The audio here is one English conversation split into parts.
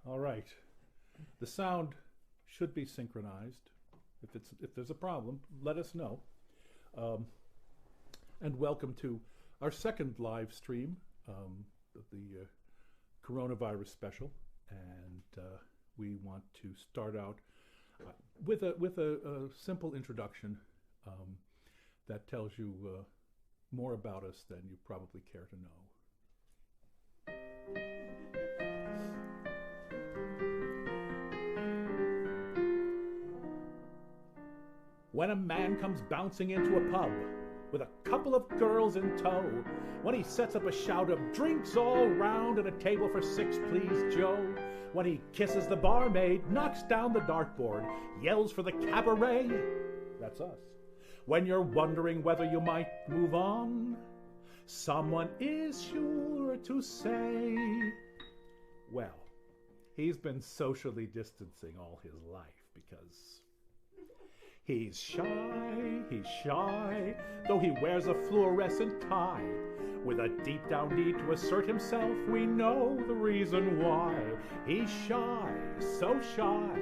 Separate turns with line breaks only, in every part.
All right. The sound should be synchronized. If there's a problem, let us know. And welcome to our second live stream of the coronavirus special. And we want to start out with a simple introduction that tells you more about us than you probably care to know. When a man comes bouncing into a pub with a couple of girls in tow, when he sets up a shout of drinks all round and a table for six, please, Joe, when he kisses the barmaid, knocks down the dartboard, yells for the cabaret, that's us. When you're wondering whether you might move on, someone is sure to say, well, he's been socially distancing all his life because he's shy, though he wears a fluorescent tie. With a deep down need to assert himself, we know the reason why. He's shy, so shy.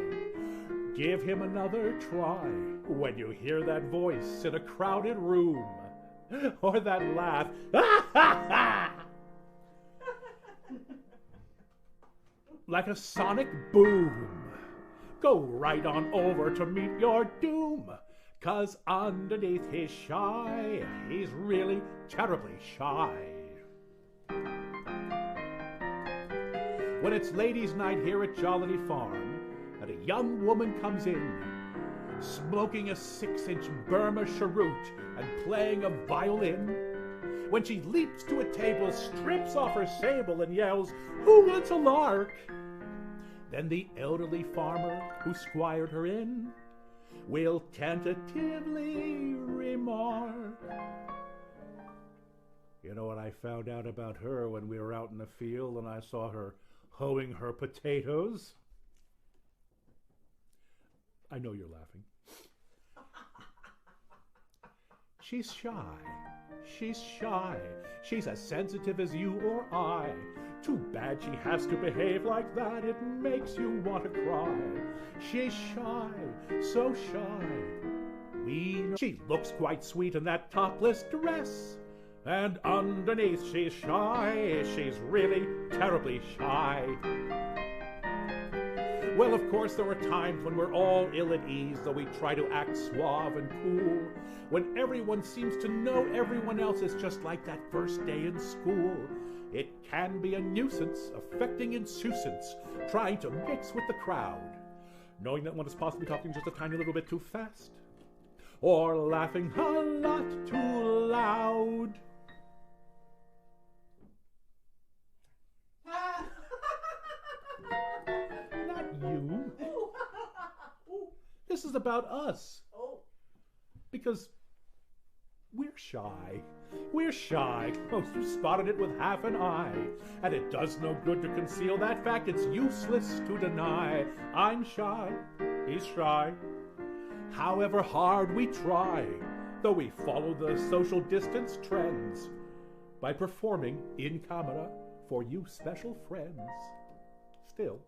Give him another try. When you hear that voice in a crowded room, or that laugh, like a sonic boom, go right on over to meet your doom. 'Cause underneath he's shy, he's really terribly shy. When it's ladies' night here at Jollity Farm, and a young woman comes in, smoking a 6-inch Burma cheroot and playing a violin, when she leaps to a table, strips off her sable and yells, "Who wants a lark?" Then the elderly farmer who squired her in will tentatively remark, "You know what I found out about her when we were out in the field and I saw her hoeing her potatoes?" I know you're laughing. She's shy. She's shy. She's as sensitive as you or I. Too bad she has to behave like that. It makes you want to cry. She's shy, so shy. We know she looks quite sweet in that topless dress. And underneath she's shy. She's really terribly shy. Well, of course, there are times when we're all ill at ease, though we try to act suave and cool. When everyone seems to know everyone else is just like that first day in school. It can be a nuisance, affecting insouciance, trying to mix with the crowd, knowing that one is possibly talking just a tiny little bit too fast, or laughing a lot too loud. You. This is about us. Because we're shy. We're shy. Oh, you spotted it with half an eye. And it does no good to conceal that fact. It's useless to deny. I'm shy. He's shy. However hard we try, though we follow the social distance trends by performing in camera for you special friends. Still,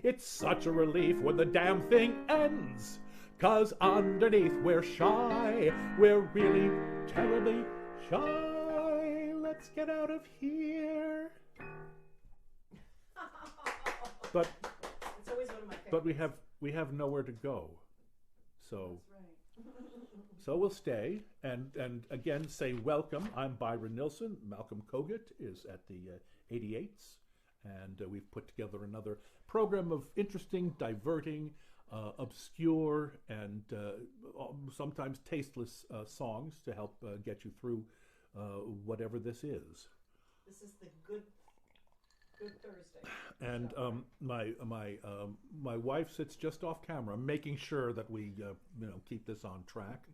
it's such a relief when the damn thing ends. 'Cause underneath we're shy. We're really terribly shy. Let's get out of here. But
it's always one of my favorites.
But we have nowhere to go. So
That's right.
So we'll stay and again say welcome. I'm Byron Nilsson. Malcolm Kogut is at the 88s. And we've put together another program of interesting, diverting, obscure, and sometimes tasteless songs to help get you through whatever this is.
This is the Good Thursday.
And my wife sits just off camera, making sure that we keep this on track.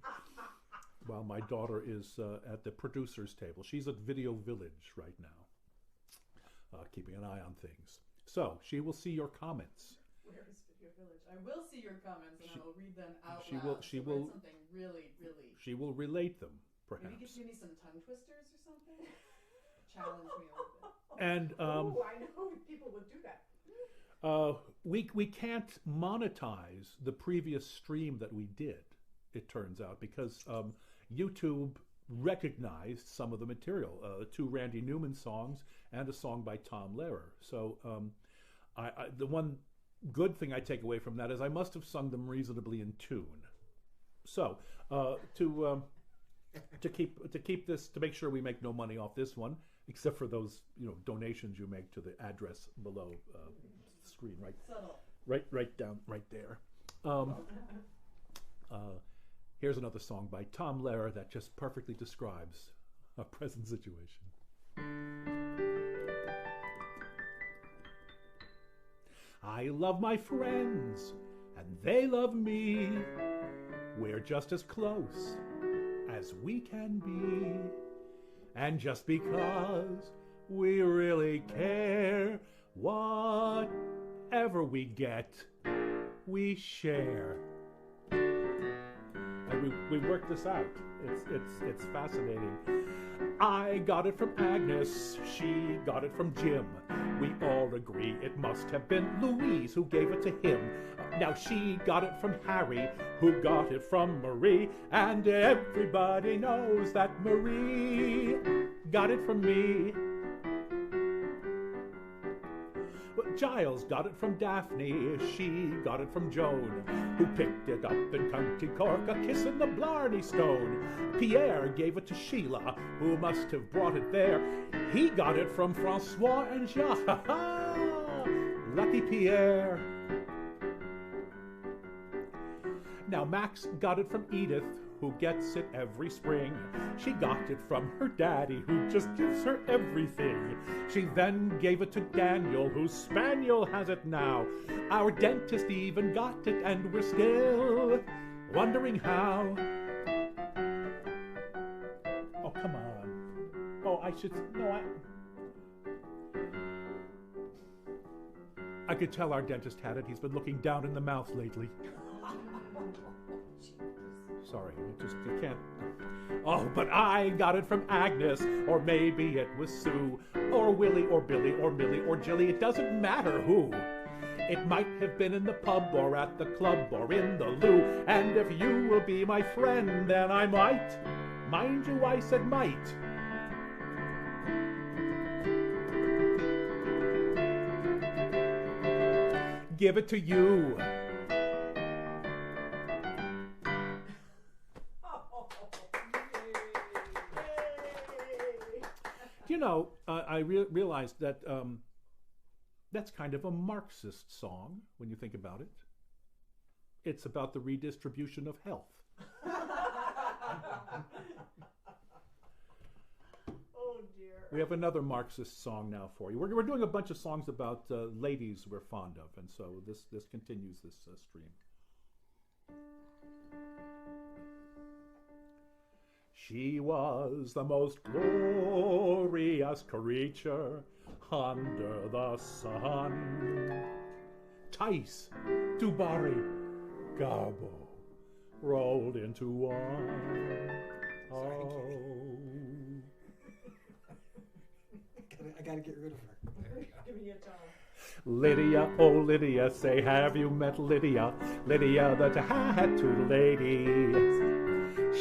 While my daughter is at the producer's table. She's at Video Village right now, keeping an eye on things. So she will see your comments.
Where is Video Village? I will see your comments and I will read them out
she
loud.
will. She
so
will.
Something really.
She will relate them, perhaps.
Maybe give me some tongue twisters or something. Challenge me a little bit.
And
I know people would do that.
we can't monetize the previous stream that we did, it turns out, because YouTube recognized some of the material, 2 Randy Newman songs and a song by Tom Lehrer. So the one good thing I take away from that is I must have sung them reasonably in tune. So to keep this, to make sure we make no money off this one, except for those donations you make to the address below the screen, right down right there. Here's another song by Tom Lehrer that just perfectly describes our present situation. I love my friends, and they love me. We're just as close as we can be. And just because we really care, whatever we get, we share. And we worked this out. It's fascinating. I got it from Agnes, she got it from Jim. We all agree it must have been Louise who gave it to him. Now she got it from Harry, who got it from Marie. And everybody knows that Marie got it from me. Giles got it from Daphne, she got it from Joan, who picked it up in County Cork, a kiss in the Blarney Stone. Pierre gave it to Sheila, who must have brought it there. He got it from Francois and Jacques. Lucky Pierre. Now Max got it from Edith, who gets it every spring. She got it from her daddy, who just gives her everything. She then gave it to Daniel, whose spaniel has it now. Our dentist even got it, and we're still wondering how. Oh, come on. Oh, I could tell our dentist had it. He's been looking down in the mouth lately. Sorry, you can't. Oh, but I got it from Agnes, or maybe it was Sue, or Willie, or Billy, or Millie, or Jilly. It doesn't matter who. It might have been in the pub, or at the club, or in the loo. And if you will be my friend, then I might. Mind you, I said might. Give it to you. I realized that that's kind of a Marxist song when you think about it. It's about the redistribution of health.
Oh dear.
We have another Marxist song now for you. We're doing a bunch of songs about ladies we're fond of, and so this continues this stream. She was the most glorious creature under the sun. Tice, Dubarry, Garbo, rolled into one. Oh.
I gotta get rid of her.
Give me a towel.
Lydia, oh Lydia, say have you met Lydia? Lydia the tattooed lady.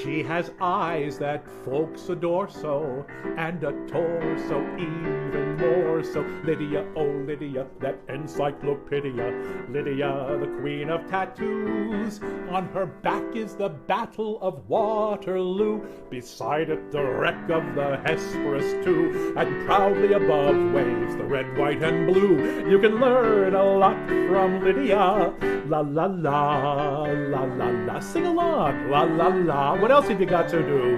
She has eyes that folks adore so, and a torso even more so. Lydia, oh Lydia, that encyclopedia. Lydia, the queen of tattoos. On her back is the Battle of Waterloo. Beside it the wreck of the Hesperus too. And proudly above waves the red, white, and blue. You can learn a lot from Lydia. La la la, la la la. Sing along, la la la. What else have you got to do?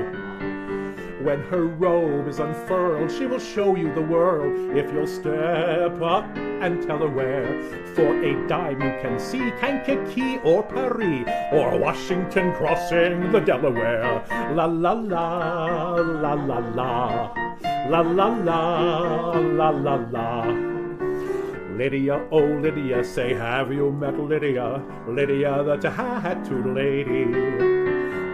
When her robe is unfurled, she will show you the world. If you'll step up and tell her where. For a dime you can see Kankakee or Paris, or Washington crossing the Delaware. La la la, la la la, la la la, la la la. Lydia, oh Lydia, say have you met Lydia? Lydia the tattooed lady.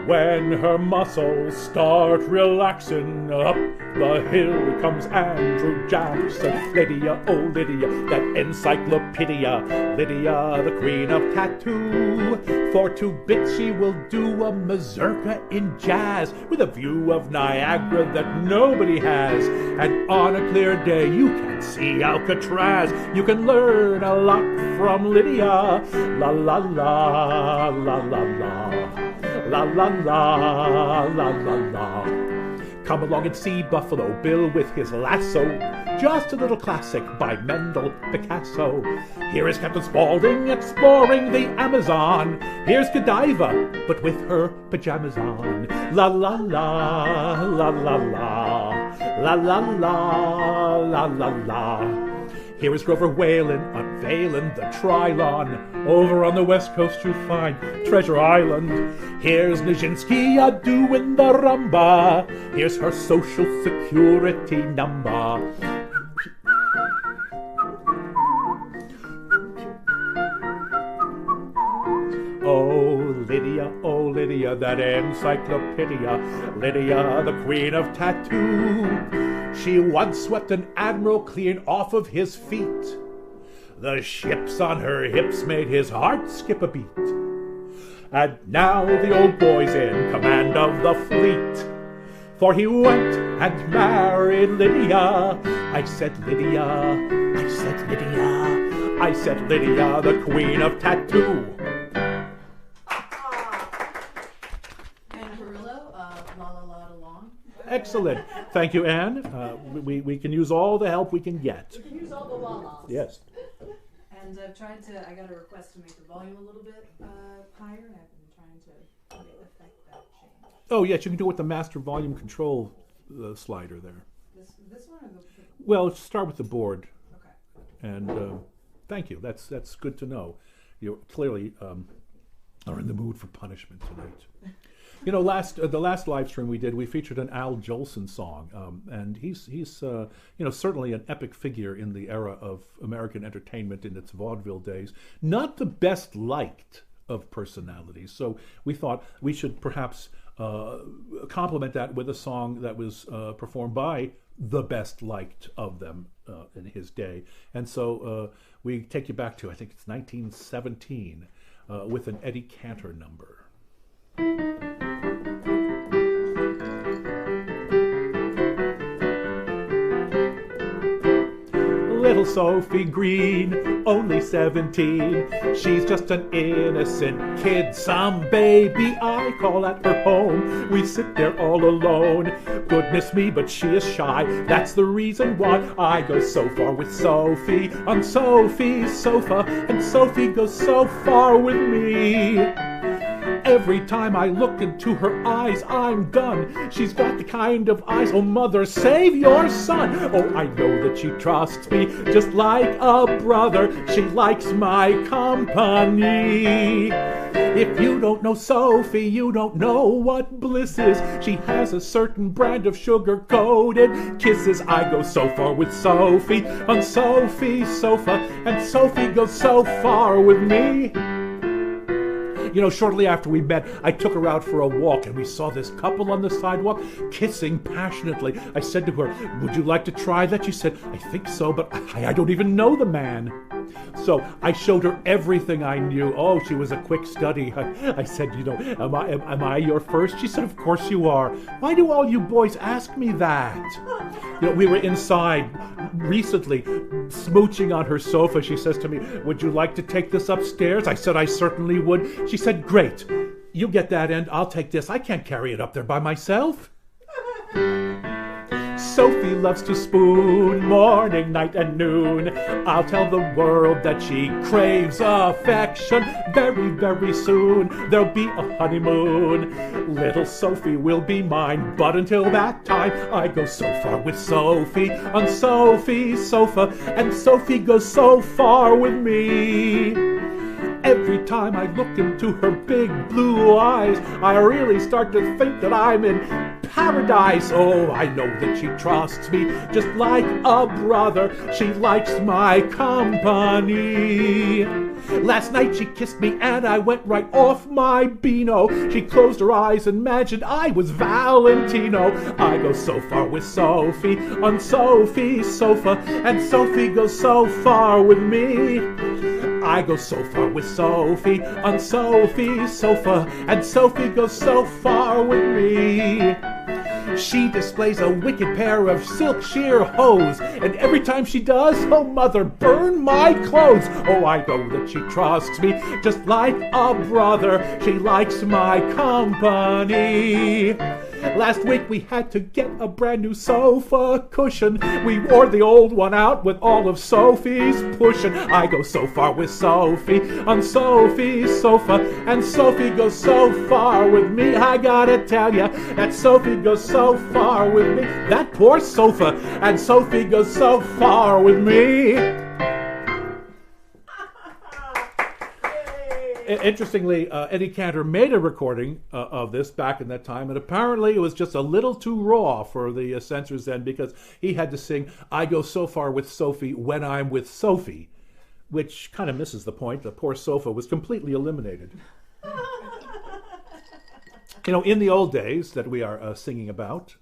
When her muscles start relaxing, up the hill comes Andrew Jackson. Lydia, oh Lydia, that encyclopedia. Lydia, the queen of tattoo. For 2 bits she will do a mazurka in jazz with a view of Niagara that nobody has. And on a clear day you can see Alcatraz. You can learn a lot from Lydia. La la la, la la la. La la la, la la la. Come along and see Buffalo Bill with his lasso. Just a little classic by Mendel Picasso. Here is Captain Spaulding exploring the Amazon. Here's Godiva, but with her pajamas on. La la la, la la la. La la la, la la la. Here is Grover Whalen unveiling the Trilon. Over on the west coast you'll find Treasure Island. Here's Nijinsky doing the rumba. Here's her social security number. Oh Lydia, that encyclopedia. Lydia, the queen of tattoo. She once swept an admiral clean off of his feet. The ships on her hips made his heart skip a beat. And now the old boy's in command of the fleet. For he went and married Lydia. I said Lydia, I said Lydia, I said Lydia, the queen of tattoo. Excellent. Thank you, Anne. We can use all the help we can get.
We can use all the la-las.
Yes.
And I've tried to, I got a request to make the volume a little bit higher, and I've been trying to affect that change.
Oh, yes, you can do it with the master volume control slider there.
This one or the...
Well, start with the board.
Okay.
And thank you. That's good to know. You clearly are in the mood for punishment tonight. You know, the last live stream we did, we featured an Al Jolson song, and he's certainly an epic figure in the era of American entertainment in its vaudeville days. Not the best liked of personalities, so we thought we should perhaps complement that with a song that was performed by the best liked of them in his day. And so we take you back to, I think it's 1917, with an Eddie Cantor number. Little Sophie Green, only 17. She's just an innocent kid, some baby I call at her home. We sit there all alone. Goodness me, but she is shy. That's the reason why I go so far with Sophie on Sophie's sofa, and Sophie goes so far with me. Every time I look into her eyes, I'm done. She's got the kind of eyes, oh mother, save your son. Oh, I know that she trusts me, just like a brother. She likes my company. If you don't know Sophie, you don't know what bliss is. She has a certain brand of sugar-coated kisses. I go so far with Sophie on Sophie's sofa, and Sophie goes so far with me. You know, shortly after we met, I took her out for a walk, and we saw this couple on the sidewalk kissing passionately. I said to her, would you like to try that? She said, I think so, but I don't even know the man. So I showed her everything I knew. Oh, she was a quick study. I said, you know, am I your first? She said, of course you are. Why do all you boys ask me that? You know, we were inside recently, smooching on her sofa. She says to me, would you like to take this upstairs? I said, I certainly would. She said, great. You get that end, I'll take this. I can't carry it up there by myself. Sophie loves to spoon morning, night, and noon. I'll tell the world that she craves affection. Very, very soon there'll be a honeymoon. Little Sophie will be mine, but until that time I go so far with Sophie on Sophie's sofa, and Sophie goes so far with me. Every time I look into her big blue eyes, I really start to think that I'm in paradise. Oh, I know that she trusts me just like a brother. She likes my company. Last night she kissed me and I went right off my beano. She closed her eyes and imagined I was Valentino. I go so far with Sophie on Sophie's sofa, and Sophie goes so far with me. I go so far with Sophie on Sophie's sofa, and Sophie goes so far with me. She displays a wicked pair of silk sheer hose, and every time she does, oh mother, burn my clothes. Oh, I know that she trusts me just like a brother. She likes my company. Last week we had to get a brand new sofa cushion. We wore the old one out with all of Sophie's pushing. I go so far with Sophie on Sophie's sofa, and Sophie goes so far with me. I gotta tell ya that Sophie goes so far with me. That poor sofa, and Sophie goes so far with me. Interestingly, Eddie Cantor made a recording of this back in that time, and apparently it was just a little too raw for the censors then, because he had to sing I go so far with Sophie when I'm with Sophie, which kind of misses the point. The poor sofa was completely eliminated. You know, in the old days that we are singing about,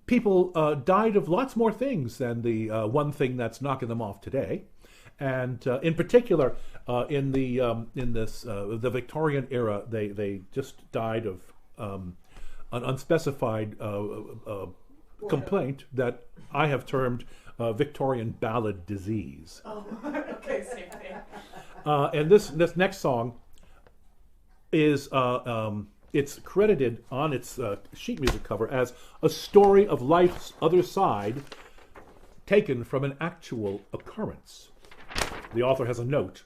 people died of lots more things than the one thing that's knocking them off today. And in particular, in the Victorian era, they just died of an unspecified complaint that I have termed Victorian ballad disease.
Oh, okay, same thing.
And this next song is it's credited on its sheet music cover as a story of life's other side, taken from an actual occurrence. The author has a note.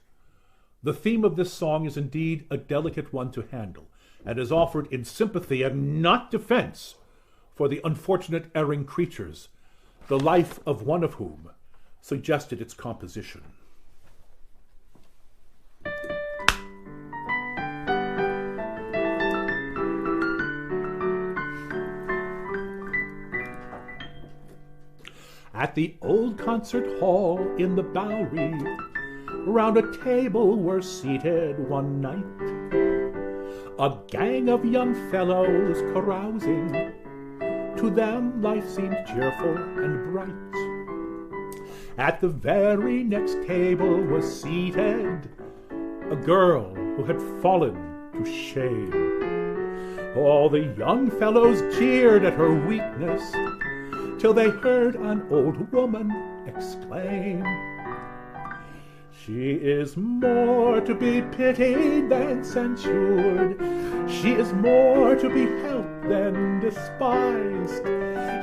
The theme of this song is indeed a delicate one to handle, and is offered in sympathy and not defense for the unfortunate erring creatures, the life of one of whom suggested its composition. At the old concert hall in the Bowery, round a table were seated one night a gang of young fellows carousing. To them life seemed cheerful and bright. At the very next table was seated a girl who had fallen to shame. All the young fellows jeered at her weakness, till they heard an old woman exclaim, "She is more to be pitied than censured. She is more to be helped than despised.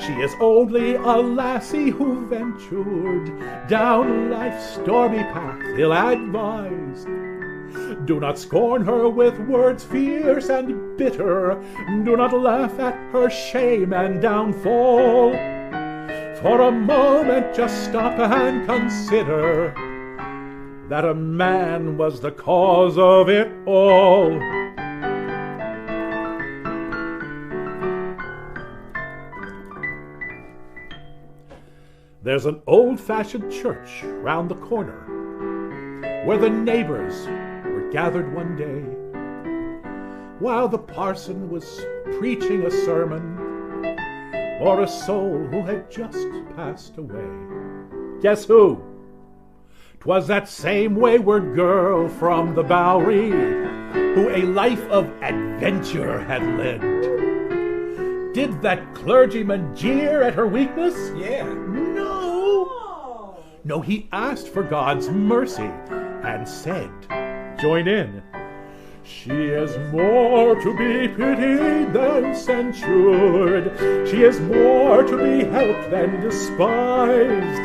She is only a lassie who ventured down life's stormy path ill-advised. Do not scorn her with words fierce and bitter. Do not laugh at her shame and downfall. For a moment just stop and consider that a man was the cause of it all." There's an old-fashioned church round the corner where the neighbors were gathered one day while the parson was preaching a sermon or a soul who had just passed away. Guess who? 'Twas that same wayward girl from the Bowery who a life of adventure had led. Did that clergyman jeer at her weakness?
Yeah.
No. No, he asked for God's mercy and said, join in, "She is more to be pitied than censured. She is more to be helped than despised.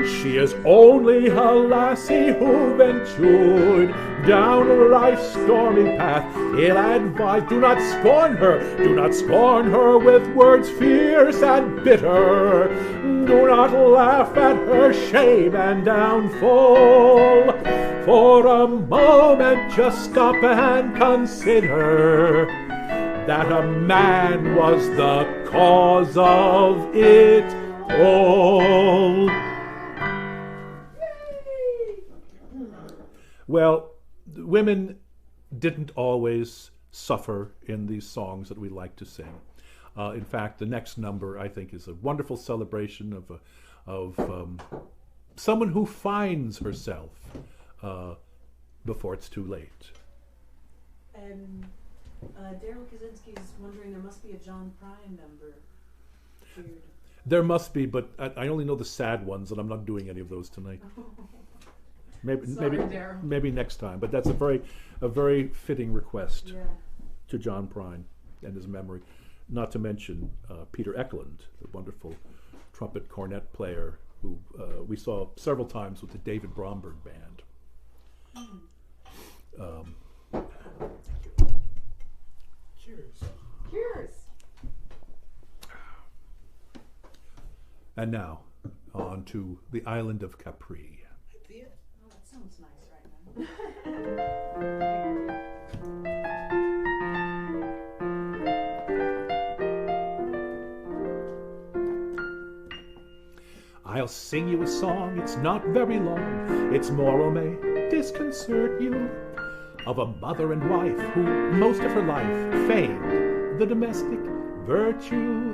She is only a lassie who ventured down life's stormy path ill-advised. Do not scorn her, do not scorn her with words fierce and bitter. Do not laugh at her shame and downfall. For a moment just stop and consider that a man was the cause of it all. Well, women didn't always suffer in these songs that we like to sing. In fact, the next number, I think, is a wonderful celebration of someone who finds herself before it's too late.
Daryl Kaczynski's wondering, there must be a John Prine number. Weird.
There must be, but I only know the sad ones, and I'm not doing any of those tonight. Maybe next time. But that's a very fitting request to John Prine and his memory. Not to mention Peter Eklund, the wonderful trumpet cornet player who we saw several times with the David Bromberg Band.
Cheers.
And now, on to the island of Capri.
Oh, that sounds nice right now.
I'll sing you a song, it's not very long. Its moral may disconcert you. Of a mother and wife who most of her life feigned the domestic virtue.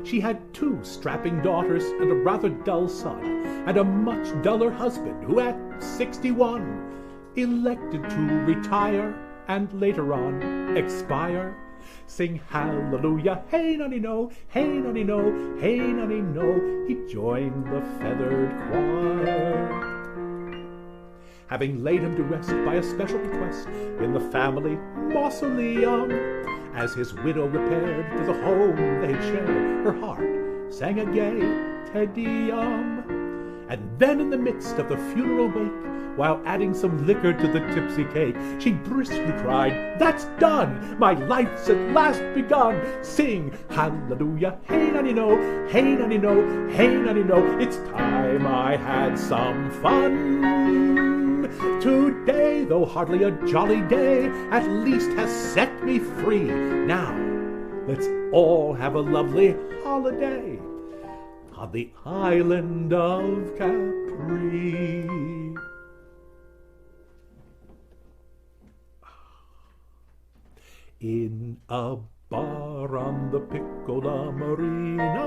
She had 2 strapping daughters and a rather dull son, and a much duller husband who at 61 elected to retire and later on expire. Sing hallelujah, hey nonny no, hey nonny no, hey nonny no. He joined the feathered choir. Having laid him to rest by a special bequest in the family mausoleum, as his widow repaired to the home they'd share, her heart sang a gay Te Deum. And then in the midst of the funeral wake, while adding some liquor to the tipsy cake, she briskly cried, "That's done! My life's at last begun! Sing hallelujah, hey nonny no, hey nonny no, hey nonny no. It's time I had some fun. Today, though hardly a jolly day, at least has set me free. Now, let's all have a lovely holiday on the island of Capri." In a bar on the Piccola Marina,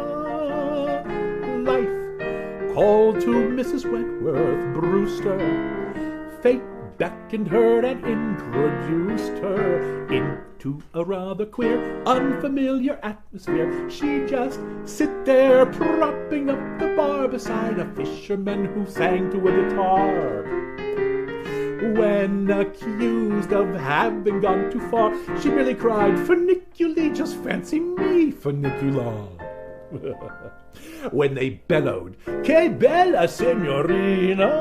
life called to Mrs. Wentworth Brewster. Fate beckoned her and introduced her into a rather queer, unfamiliar atmosphere. She'd just sit there, propping up the bar beside a fisherman who sang to a guitar. When accused of having gone too far, she merely cried, "Funiculi, just fancy me, funicula." When they bellowed, "Que bella signorina,"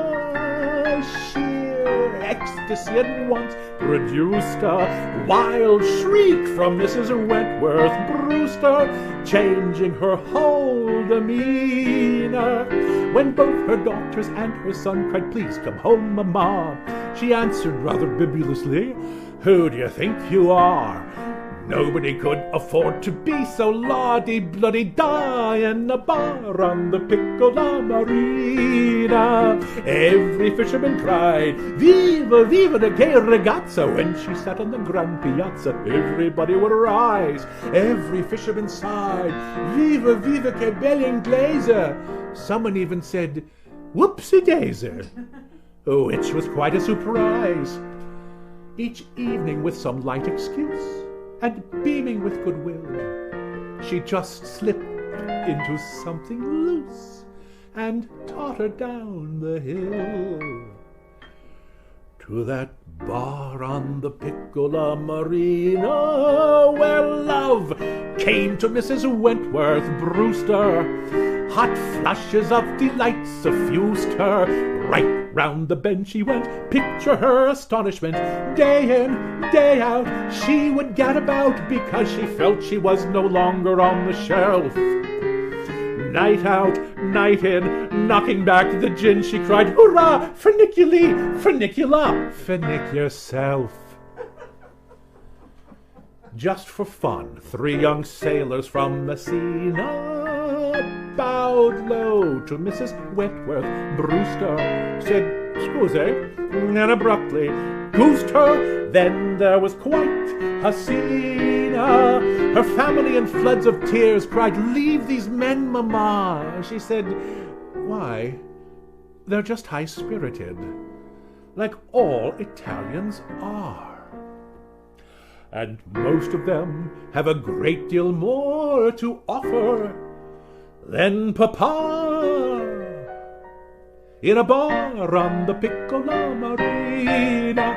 sheer ecstasy at once produced a wild shriek from Mrs. Wentworth Brewster, changing her whole demeanor. When both her daughters and her son cried, "Please come home, Mamma," she answered rather bibulously, "Who do you think you are? Nobody could afford to be so la-di-bloody-da in a bar on the Piccola Marina." Every fisherman cried, "Viva, viva the gay ragazza." When she sat on the grand piazza, everybody would rise. Every fisherman sighed, "Viva, viva che bel inglese." Someone even said, "Whoopsie-daisy," which was quite a surprise. Each evening, with some light excuse and beaming with goodwill, she just slipped into something loose and tottered down the hill to that bar on the Piccola Marina, where love came to Mrs. Wentworth Brewster. Hot flushes of delight suffused her. Right round the bend she went, picture her astonishment. Day in, day out, she would get about, because she felt she was no longer on the shelf. Night out, night in, knocking back the gin, she cried, "Hurrah, funiculi, funicula, finic yourself." Just for fun, 3 young sailors from Messina bowed low to Mrs. Wentworth Brewster, said, "Scusi," and abruptly goosed her. Then there was quite a scene. Her family in floods of tears cried, "Leave these men, Mamma." She said, "Why, they're just high-spirited, like all Italians are. And most of them have a great deal more to offer than Papa in a bar on the Piccola Marina."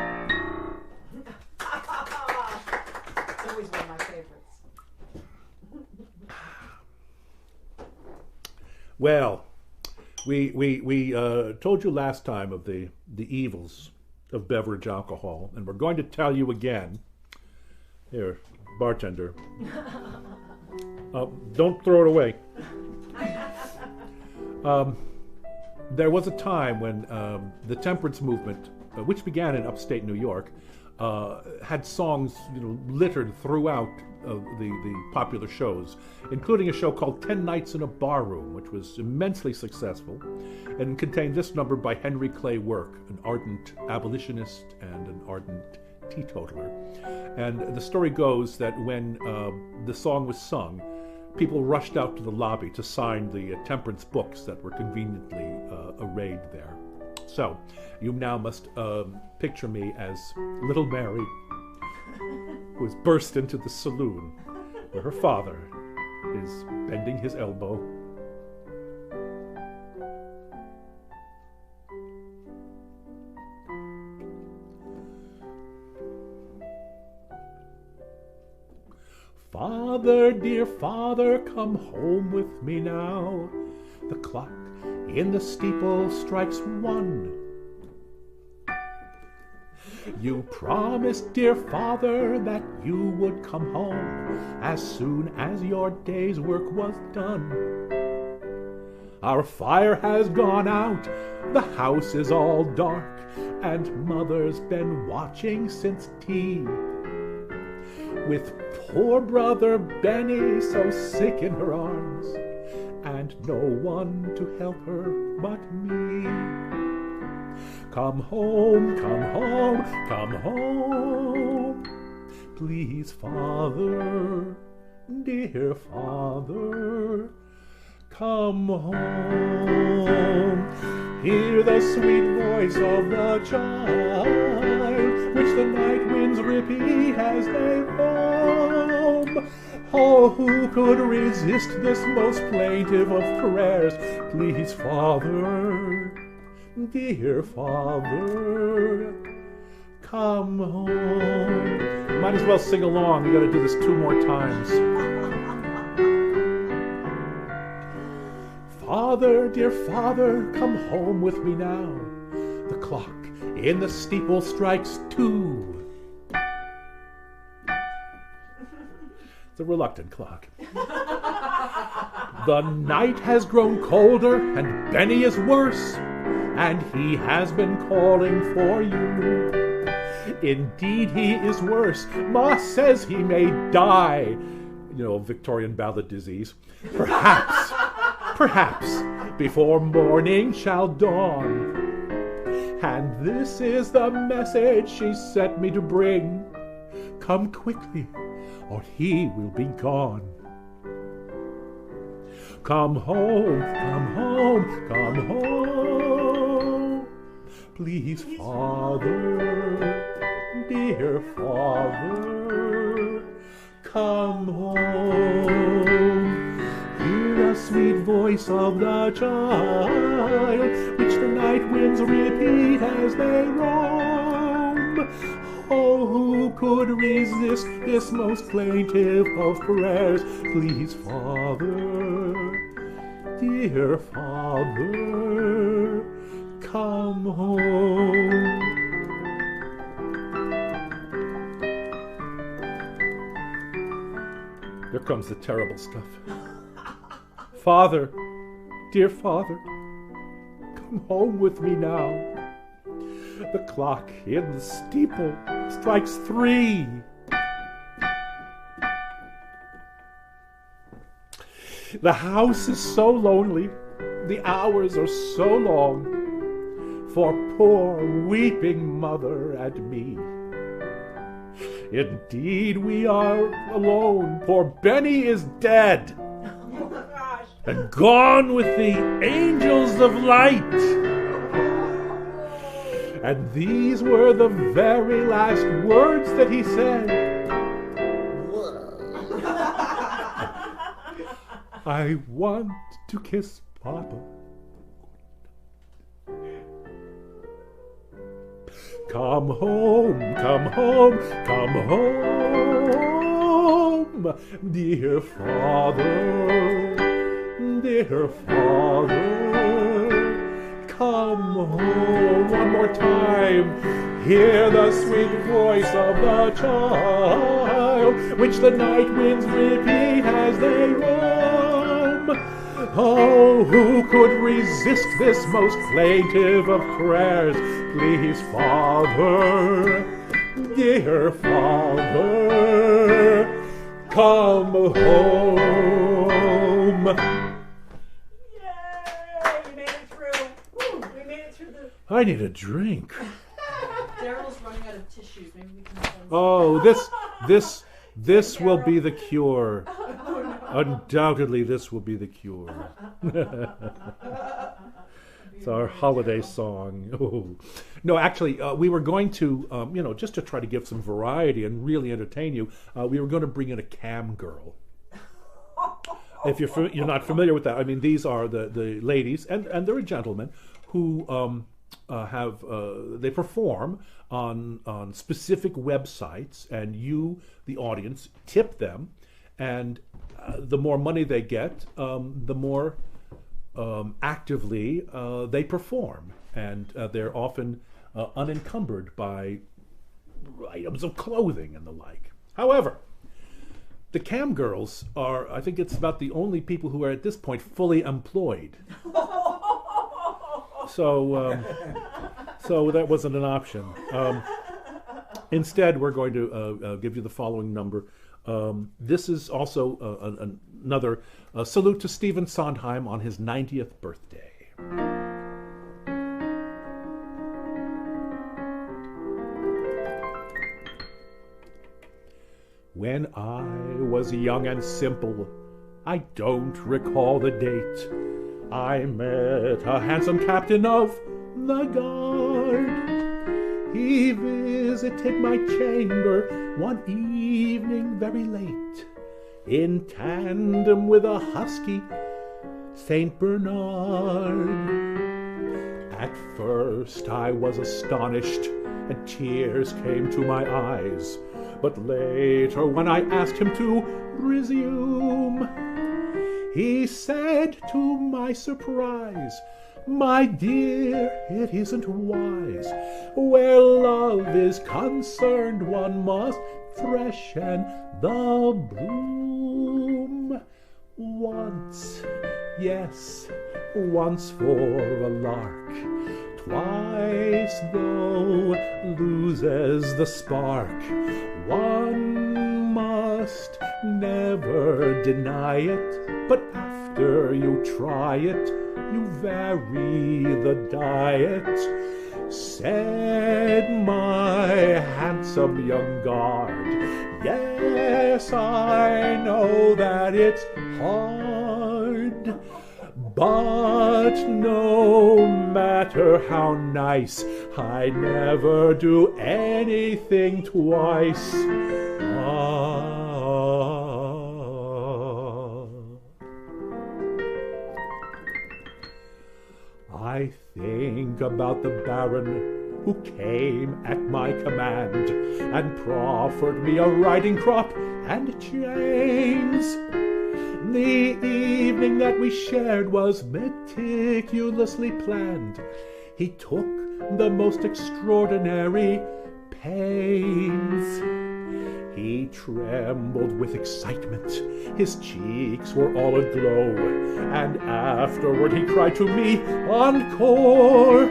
It's always one of my favorites.
Well, we told you last time of the evils of beverage alcohol, and we're going to tell you again. Here, bartender. Don't throw it away. There was a time when the temperance movement, which began in upstate New York, had songs littered throughout the popular shows, including a show called 10 Nights in a Barroom, which was immensely successful and contained this number by Henry Clay Work, an ardent abolitionist and an ardent teetotaler. And the story goes that when the song was sung, people rushed out to the lobby to sign the temperance books that were conveniently arrayed there. So, you now must picture me as little Mary, who has burst into the saloon where her father is bending his elbow. "Father, dear father, come home with me now. The clock in the steeple strikes 1. You promised, dear father, that you would come home as soon as your day's work was done. Our fire has gone out, the house is all dark, and mother's been watching since tea. With poor brother Benny so sick in her arms, and no one to help her but me. Come home, come home, come home, please, father, dear father, come home. Hear the sweet voice of the child, which the night winds repeat as they roam. Oh, who could resist this most plaintive of prayers? Please, father, dear father, come home. Might as well sing along. We gotta do this 2 more times. Father, dear father, come home with me now. The clock in the steeple strikes 2. It's a reluctant clock. The night has grown colder and Benny is worse, and he has been calling for you. Indeed, he is worse. Ma says he may die. Victorian ballad disease. Perhaps, before morning shall dawn. And this is the message she sent me to bring. Come quickly, or he will be gone. Come home, come home, come home. Please, father, dear father, come home. Hear the sweet voice of the child, which the night winds repeat as they roam. Oh, who could resist this most plaintive of prayers? Please, father, dear father, come home. There comes the terrible stuff. Father, dear father, come home with me now. The clock in the steeple strikes 3. The house is so lonely, the hours are so long, for poor weeping mother and me. Indeed, we are alone. Poor Benny is dead, and gone with the angels of light. And these were the very last words that he said. I want to kiss Papa. Come home, come home, come home, dear father, dear father. Come home one more time, hear the sweet voice of the child, which the night winds repeat as they roam. Oh, who could resist this most plaintive of prayers? Please, Father, dear Father, come home.
Yay! We made it through. Woo, we made it through the...
I need a drink.
Daryl's running out of tissues. Maybe we can send some.
Oh, this will be the cure. Undoubtedly, this will be the cure. It's our holiday song. Oh. No, actually, we were going to, just to try to give some variety and really entertain you, we were going to bring in a cam girl. If you're not familiar with that, I mean, these are the ladies, and they're a gentleman, who they perform on specific websites, and you, the audience, tip them, and the more money they get, the more actively they perform, and they're often unencumbered by items of clothing and the like. However, the cam girls are, I think it's about the only people who are at this point fully employed. So that wasn't an option. Instead, we're going to give you the following number. This is also another salute to Stephen Sondheim on his 90th birthday. When I was young and simple, I don't recall the date, I met a handsome captain of the guard. He visited my chamber one evening very late, in tandem with a husky Saint Bernard. At first I was astonished, and tears came to my eyes. But later, when I asked him to resume, he said to my surprise, "My dear, it isn't wise. Where love is concerned, one must freshen the bloom. Once, yes, once for a lark. Twice, though, loses the spark. One must never deny it, but after you try it, you vary the diet," said my handsome young guard. "Yes, I know that it's hard, but no matter how nice, I never do anything twice." I think about the Baron who came at my command and proffered me a riding crop and chains. The evening that we shared was meticulously planned. He took the most extraordinary pains. He trembled with excitement, his cheeks were all aglow, and afterward he cried to me, "Encore!"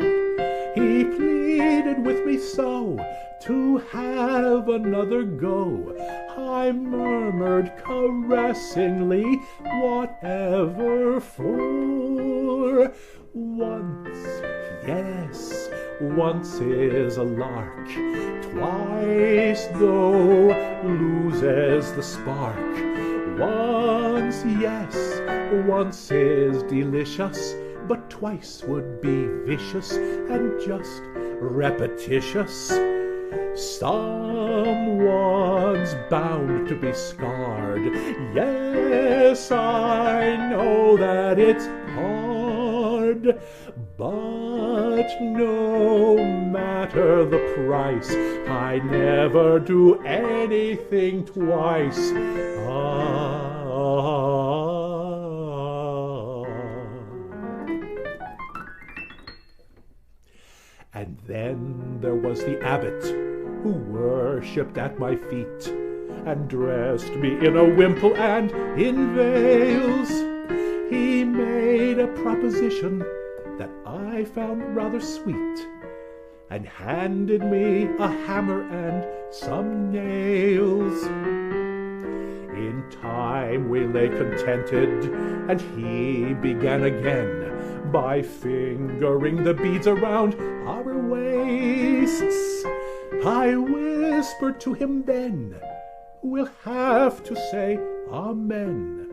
He pleaded with me so to have another go. I murmured caressingly, whatever for? Once, yes, once is a lark, twice though loses the spark. Once, yes, once is delicious, but twice would be vicious and just repetitious. Someone's bound to be scarred. Yes, I know that it's hard, but no matter the price, I never do anything twice. And then there was the abbot, who worshipped at my feet, and dressed me in a wimple and in veils. He made a proposition that I found rather sweet, and handed me a hammer and some nails. In time we lay contented, and he began again by fingering the beads around our waists. I whispered to him then, "We'll have to say amen,"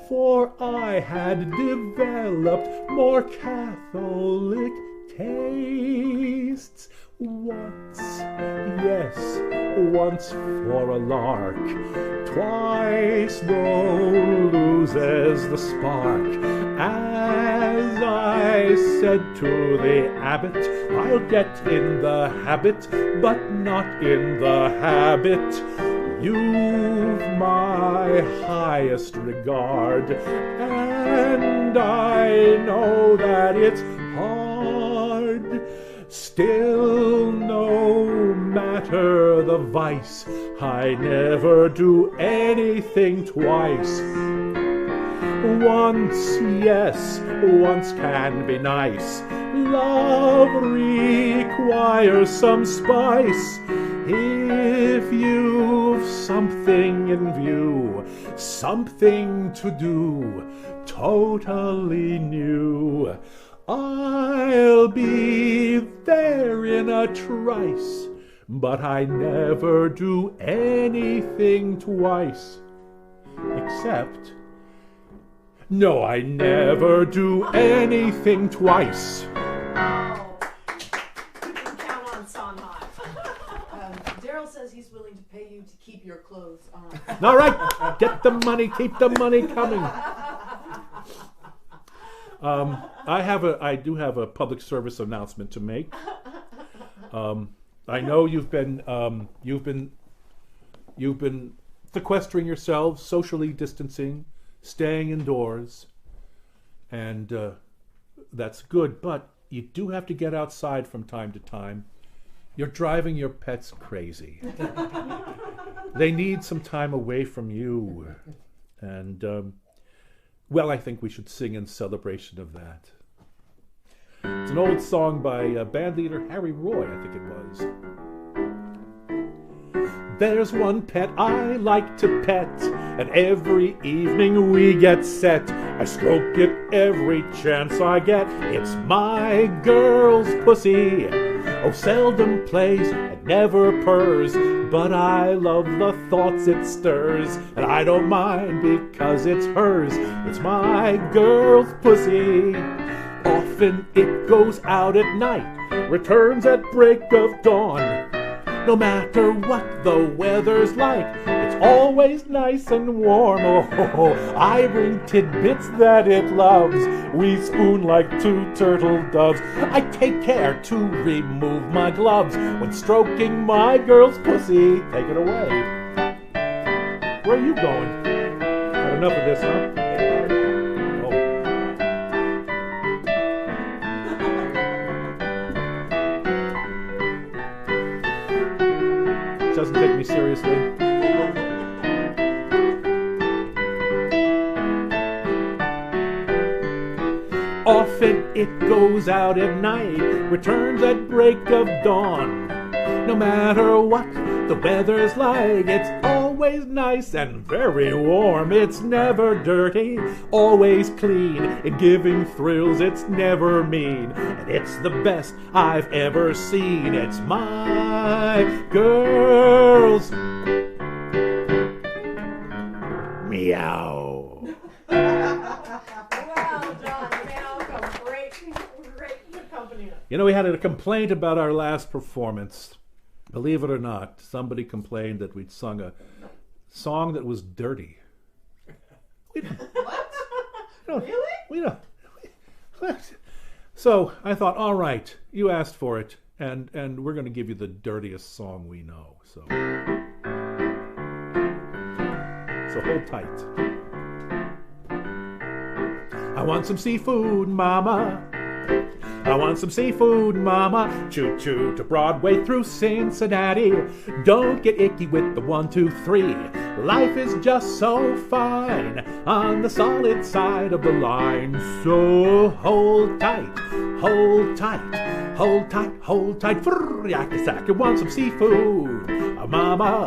for I had developed more Catholic tastes. Once, yes, once for a lark, twice though loses the spark. As I said to the abbot, I'll get in the habit, but not in the habit. You've my highest regard, and I know that it's hard. Still, no matter the vice, I never do anything twice. Once, yes, once can be nice. Love requires some spice. If you've something in view, something to do, totally new, I'll be there in a trice, but I never do anything twice. Except, no, I never do anything twice.
Oh. You can count on Sondheim. Daryl says he's willing to pay you to keep your clothes on.
All right, get the money, keep the money coming. I do have a public service announcement to make. I know you've been sequestering yourselves, socially distancing, staying indoors, and that's good. But you do have to get outside from time to time. You're driving your pets crazy. They need some time away from you, and well, I think we should sing in celebration of that. It's an old song by band leader Harry Roy, I think it was. There's one pet I like to pet, and every evening we get set. I stroke it every chance I get. It's my girl's pussy. Oh, seldom plays and never purrs, but I love the thoughts it stirs, and I don't mind because it's hers. It's my girl's pussy. Often it goes out at night, returns at break of dawn. No matter what the weather's like, it's always nice and warm. Oh, I bring tidbits that it loves. We spoon like two turtle doves. I take care to remove my gloves when stroking my girl's pussy. Take it away. Where are you going? Had enough of this, huh? Doesn't take me seriously. Often it goes out at night, returns at break of dawn. No matter what the weather's like, it's always always nice and very warm. It's never dirty, always clean. In giving thrills, it's never mean. And it's the best I've ever seen. It's my girls. Meow.
Well done, Malcolm. Great accompaniment.
You know, we had a complaint about our last performance. Believe it or not, somebody complained that we'd sung a song that was dirty.
What?
Really? We don't. So I thought, all right, you asked for it, and we're going to give you the dirtiest song we know. So hold tight. I want some seafood, mama. I want some seafood, mama. Choo-choo to Broadway through Cincinnati. Don't get icky with the 1, 2, 3. Life is just so fine on the solid side of the line. So hold tight, hold tight, hold tight, hold tight. Frrrr-yak-a-sack. You want some seafood, mama.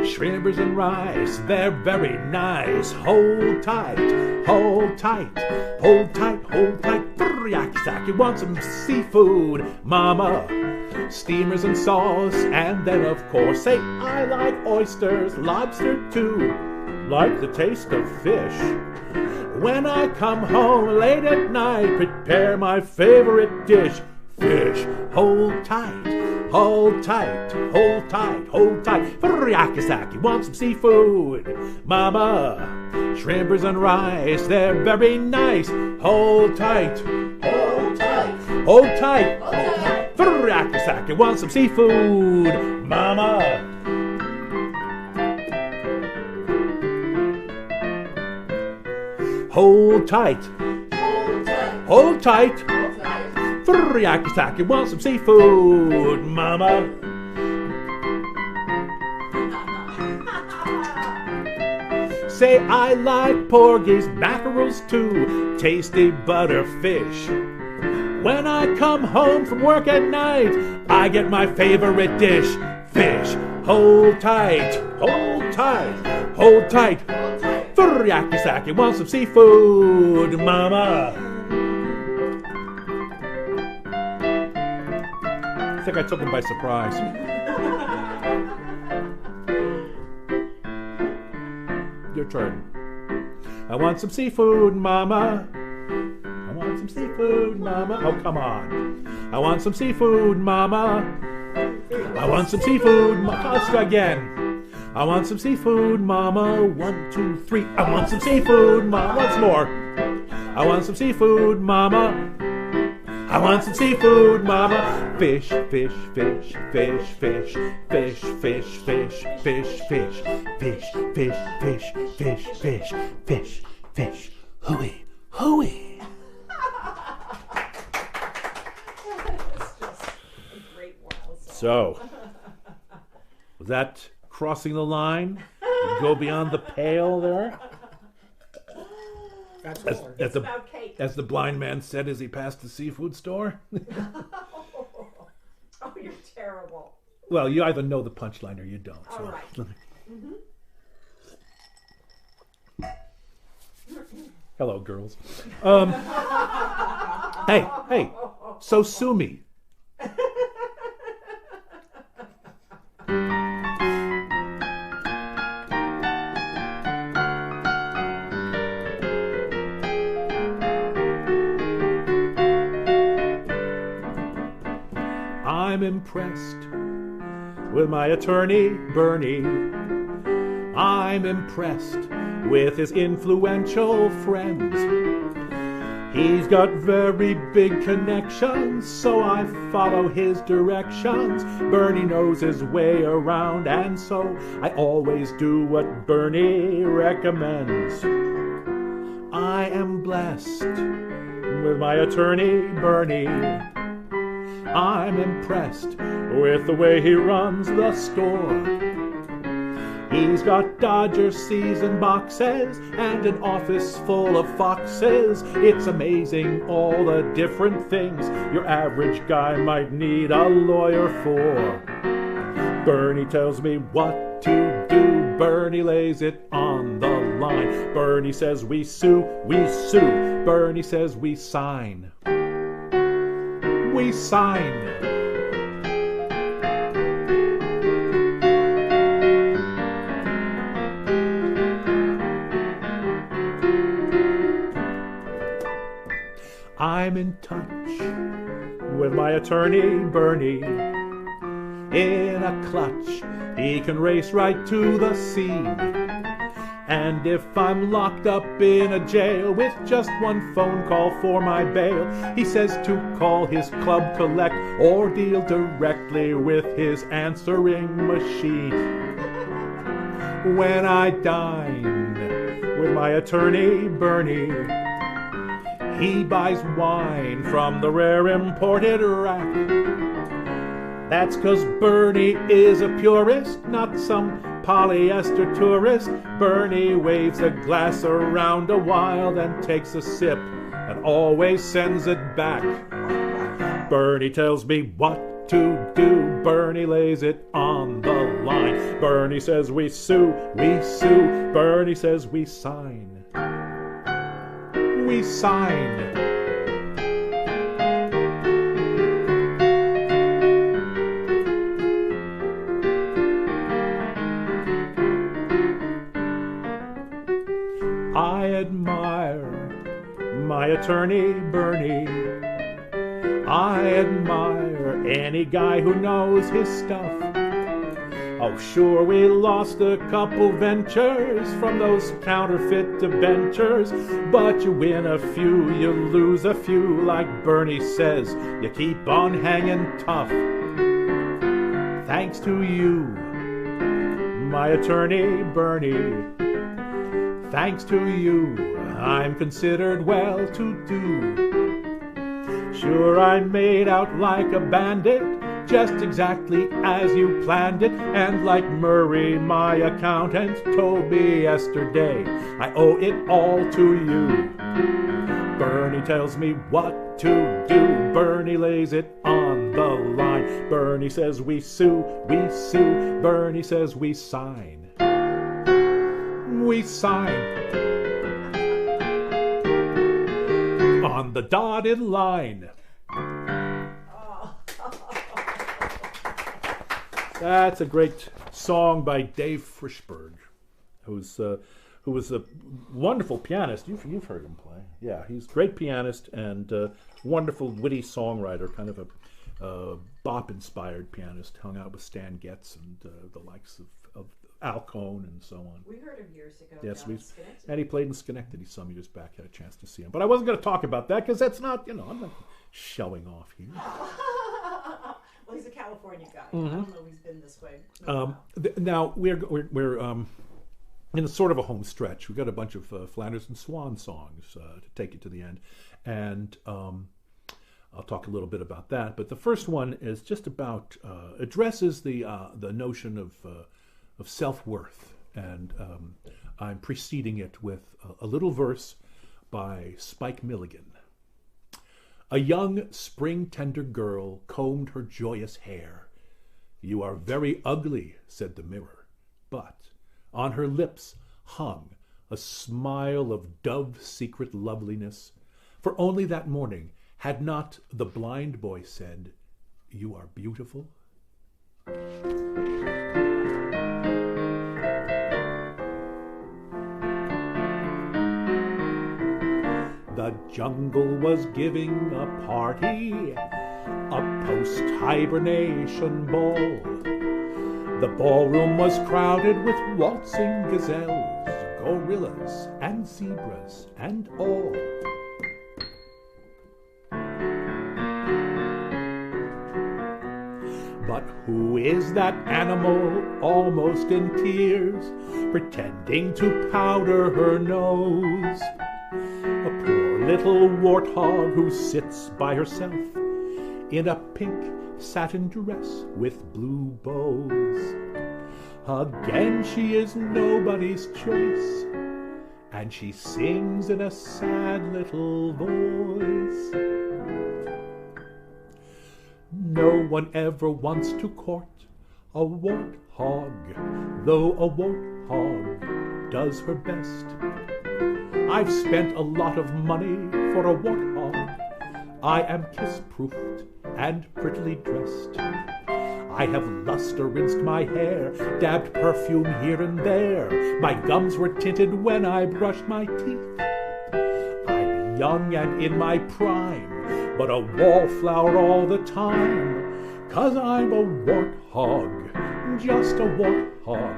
Shrimpers and rice, they're very nice. Hold tight, hold tight, hold tight, hold tight. Yak-sack, you want some seafood, mama. Steamers and sauce, and then of course say I like oysters, lobster too, like the taste of fish. When I come home late at night, prepare my favorite dish, fish. Hold tight, hold tight, hold tight, hold tight. Yak-sack, you want some seafood, mama. Shrimpers and rice, they're very nice. Hold tight, hold tight, hold tight, hold tight. Yak-sack, you want some seafood, mama. Hold tight, hold tight, hold tight. Yak-sack, you want some seafood, mama. Say I like porgies, mackerels too, tasty butterfish. When I come home from work at night, I get my favorite dish, fish. Hold tight, hold tight, hold tight. Yak-sack, you want some seafood, mama. I think I took him by surprise. Your turn. I want some seafood, mama. I want some seafood, mama. Oh, come on. I want some seafood, mama. I want some seafood, mama. Let's go again. I want some seafood, mama. 1, 2, 3. I want some seafood, mama. Once more. I want some seafood, mama. I want some seafood, mama. Fish, fish, fish, fish, fish, fish, fish, fish, fish, fish, fish, fish, fish, fish, fish, fish, fish, hooey, hooey.
It's just a great wow song.
So, was that crossing the line? Go beyond the pale there?
That's
As,
hard.
as, the,
About cake.
as the blind man said as he passed the seafood store?
Oh, you're terrible.
Well, you either know the punchline or you don't.
All
So.
right.
Hello, girls. Hey, so sue me. I'm impressed with my attorney, Bernie. I'm impressed with his influential friends. He's got very big connections, so I follow his directions. Bernie knows his way around, and so I always do what Bernie recommends. I am blessed with my attorney, Bernie. I'm impressed with the way he runs the store. He's got Dodger season boxes and an office full of foxes. It's amazing all the different things your average guy might need a lawyer for. Bernie tells me what to do Bernie lays it on the line. Bernie says we sue, we sue. Bernie says we sign. We sign. I'm in touch with my attorney, Bernie. In a clutch, he can race right to the scene. And if I'm locked up in a jail with just one phone call for my bail, he says to call his club collect or deal directly with his answering machine. When I dine with my attorney, Bernie, he buys wine from the rare imported rack. That's 'cause Bernie is a purist, not some polyester tourist. Bernie waves a glass around a while, then takes a sip and always sends it back. Bernie tells me what to do. Bernie lays it on the line. Bernie says we sue, we sue. Bernie says we sign. We sign. I admire my attorney, Bernie. I admire any guy who knows his stuff. Oh, sure, we lost a couple ventures from those counterfeit debentures, but you win a few, you lose a few. Like Bernie says, you keep on hanging tough. Thanks to you, my attorney, Bernie. Thanks to you, I'm considered well-to-do. Sure, I made out like a bandit, just exactly as you planned it. And like Murray, my accountant, told me yesterday, I owe it all to you. Bernie tells me what to do. Bernie lays it on the line. Bernie says we sue, we sue. Bernie says we sign. We sign. On the dotted line. That's a great song by Dave Frishberg, who was a wonderful pianist. You've heard him play. Yeah, he's a great pianist and wonderful, witty songwriter, kind of a bop-inspired pianist. Hung out with Stan Getz and the likes of Al Cohn and so on.
We heard him years ago.
Yes, and he played in Schenectady some years back. Had a chance to see him, but I wasn't going to talk about that because that's not, I'm not showing off here.
Well, he's a California guy. Mm-hmm. I don't know if he's been this way.
Now we're in a sort of a home stretch. We've got a bunch of Flanders and Swann songs to take you to the end, and I'll talk a little bit about that. But the first one is just about addresses the notion of self-worth, and I'm preceding it with a little verse by Spike Milligan. A young spring-tender girl combed her joyous hair. You are very ugly, said the mirror, but on her lips hung a smile of dove-secret loveliness, for only that morning had not the blind boy said, you are beautiful? The jungle was giving a party, a post-hibernation ball. The ballroom was crowded with waltzing gazelles, gorillas, and zebras, and all. But who is that animal almost in tears, pretending to powder her nose? A poor little warthog who sits by herself in a pink satin dress with blue bows. Again she is nobody's choice, and she sings in a sad little voice. No one ever wants to court a warthog, though a warthog warthog does her best. I've spent a lot of money for a warthog. I am kiss-proofed and prettily dressed. I have luster-rinsed my hair, dabbed perfume here and there. My gums were tinted when I brushed my teeth. I'm young and in my prime, but a wallflower all the time. 'Cause I'm a warthog, just a warthog.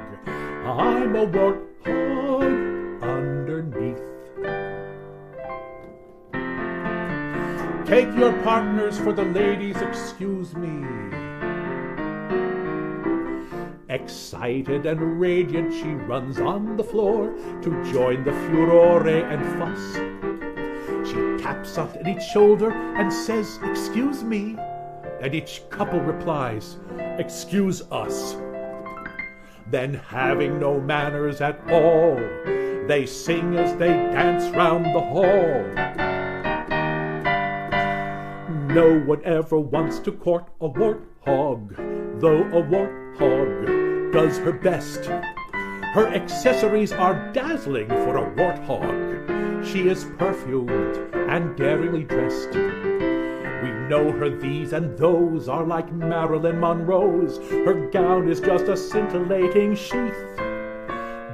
I'm a warthog underneath. Take your partners, for the ladies excuse me. Excited and radiant, she runs on the floor to join the furore and fuss. She taps soft at each shoulder and says, "Excuse me," and each couple replies, "Excuse us." Then, having no manners at all, they sing as they dance round the hall. No one ever wants to court a warthog, though a warthog does her best. Her accessories are dazzling for a warthog. She is perfumed and daringly dressed. We know her these and those are like Marilyn Monroe's. Her gown is just a scintillating sheath.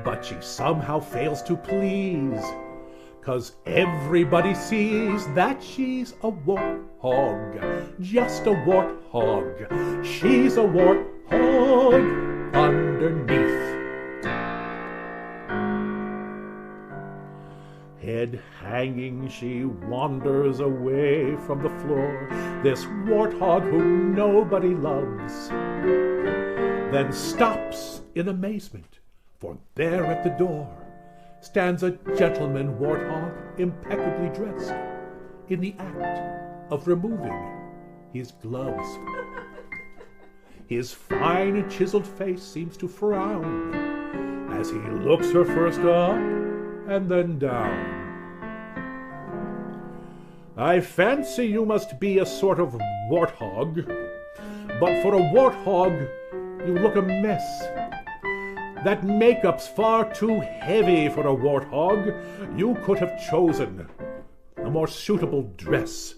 But she somehow fails to please, 'cause everybody sees that she's a warthog, just a warthog. She's a warthog underneath. Head hanging, she wanders away from the floor, this warthog whom nobody loves. Then stops in amazement, for there at the door stands a gentleman warthog, impeccably dressed, in the act of removing his gloves. His fine and chiseled face seems to frown as he looks her first up and then down. "I fancy you must be a sort of warthog, but for a warthog you look a mess. That makeup's far too heavy for a warthog. You could have chosen a more suitable dress.